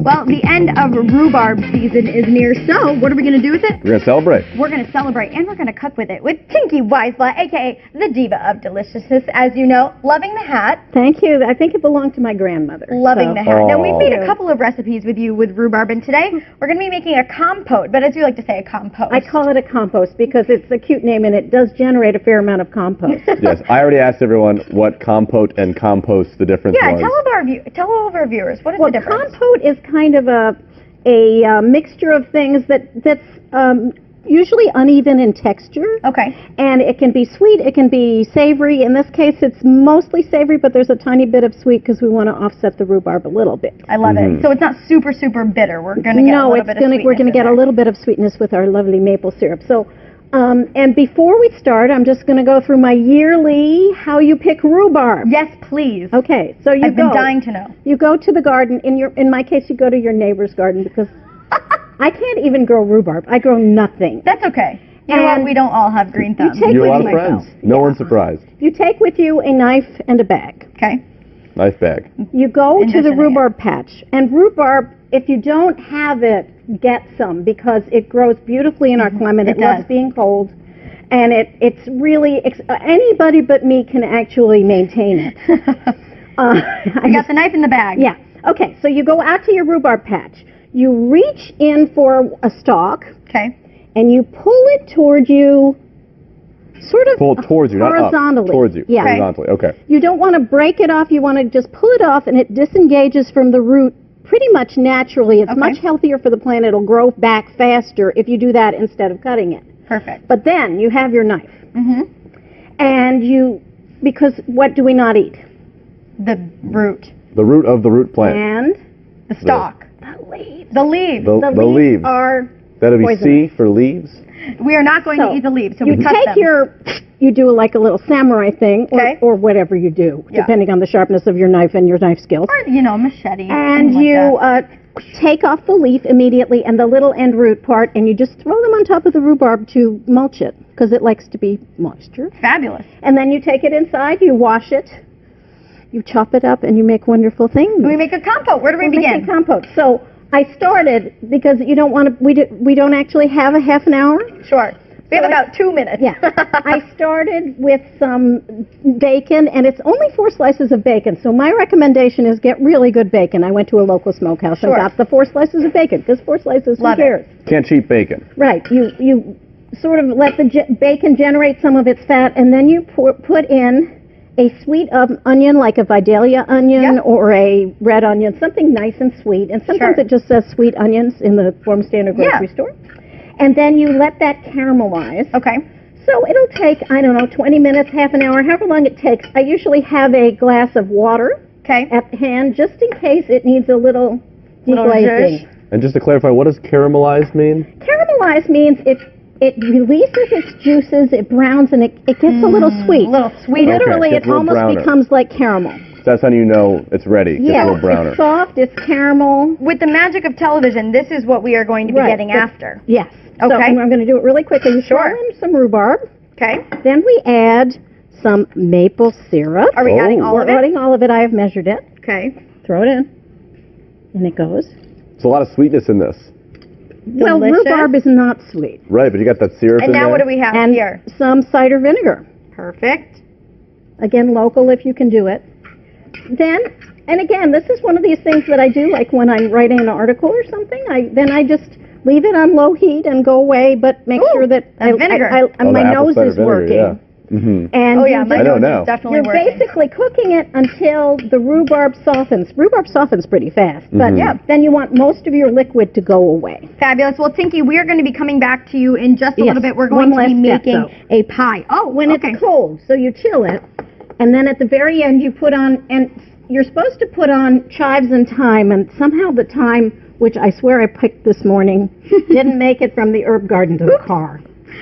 Well, the end of rhubarb season is near, so what are we going to do with it? We're going to celebrate. We're going to celebrate, and we're going to cook with it with Tinky Weisblat, a.k.a. the diva of deliciousness, as you know, loving the hat. Thank you. I think it belonged to my grandmother. Loving the hat. Now, we've made a couple of recipes with you with rhubarb, and today we're going to be making a compote, but as you like to say, a compost. I call it a compost because it's a cute name, and it does generate a fair amount of compost. Yes, I already asked everyone what compote and compost the difference was. Tell all of our viewers, what is the difference? Compote is kind of a mixture of things that's usually uneven in texture. Okay. And it can be sweet, it can be savory. In this case, it's mostly savory, but there's a tiny bit of sweet because we want to offset the rhbarb a little bit. I love it. So it's not super, super bitter. We're going to get a little bit of sweetness. We're going to get a little bit of sweetness with our lovely maple syrup. So, and before we start, I'm just going to go through my yearly how you pick rhubarb. Yes, please. Okay, so I've been dying to know. You go to the garden. In my case, you go to your neighbor's garden because I can't even grow rhubarb. I grow nothing. That's okay. You know what? We don't all have green thumbs. You have a lot of friends. No one's surprised. You take with you a knife and a bag. Okay. Knife bag. You go to the rhubarb patch. And rhubarb, if you don't have it, get some because it grows beautifully in our climate. It loves being cold. And it's really, anybody but me can actually maintain it. I got the knife in the bag. Yeah. Okay, so you go out to your rhubarb patch. You reach in for a stalk. Okay. And you pull it toward you, sort of pull it towards you, horizontally. Not up. Towards you. Yeah. Horizontally. Okay. You don't want to break it off. You want to just pull it off, and it disengages from the root pretty much naturally. It's much healthier for the plant. It'll grow back faster if you do that instead of cutting it. Perfect. But then you have your knife. And because what do we not eat? The root. The root of the root plant. And? The stalk. The leaves. The leaves. The leaves are That'll be poisonous. C for leaves? We are not going to eat the leaves, so we cut them. You do like a little samurai thing, or whatever you do, depending on the sharpness of your knife and your knife skills. Or, machete. And you take off the leaf immediately and the little end root part, and you just throw them on top of the rhubarb to mulch it, because it likes to be moisture. Fabulous. And then you take it inside, you wash it, you chop it up, and you make wonderful things. We make a compote. Where do we begin? Make a compote. So I started, because you don't want to, we don't actually have a half an hour. Sure. We have about 2 minutes. Yeah. I started with some bacon, and it's only 4 slices of bacon. So my recommendation is get really good bacon. I went to a local smokehouse and got the 4 slices of bacon, because 4 slices, who cares? Can't cheat bacon. Right. You sort of let the bacon generate some of its fat, and then you put in a sweet onion, like a Vidalia onion or a red onion, something nice and sweet. And sometimes it just says sweet onions in the Farm Standard grocery store. And then you let that caramelize. Okay. So it'll take, I don't know, 20 minutes, half an hour, however long it takes. I usually have a glass of water at hand, just in case it needs a little deglazing. And just to clarify, what does caramelized mean? Caramelized means it releases its juices, it browns, and it gets a little sweet. A little sweet. Literally, it almost becomes like caramel. That's how you know it's ready. It's a little browner. It's soft, it's caramel. With the magic of television, this is what we are going to be getting after. Yes. Okay. So I'm going to do it really quickly. You throw in some rhubarb. Okay. Then we add some maple syrup. Are we adding all of it? We're adding all of it. I have measured it. Okay. Throw it in. And it goes. There's a lot of sweetness in this. Well, rhubarb is not sweet. Right, but you got that syrup in there. And now what do we have here? Some cider vinegar. Perfect. Again, local if you can do it. Then, and again, this is one of these things that I do, like when I'm writing an article or something, then I just leave it on low heat and go away, but make sure that my nose is working. And my nose is definitely working. You're basically cooking it until the rhubarb softens. Rhubarb softens pretty fast, but then you want most of your liquid to go away. Fabulous. Well, Tinky, we are going to be coming back to you in just a little bit. We're going to be making a pie. Oh, when it's cold, so you chill it, and then at the very end you put on, and you're supposed to put on chives and thyme, and somehow the thyme, which I swear I picked this morning, didn't make it from the herb garden to the car.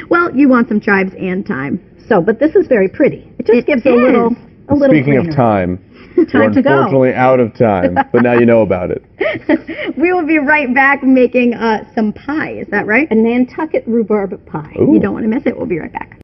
Well, you want some chives and thyme. So, but this is very pretty. It just gives a little Speaking of time, we're unfortunately out of time, but now you know about it. We will be right back making some pie. Is that right? A Nantucket rhubarb pie. Ooh. You don't want to miss it. We'll be right back.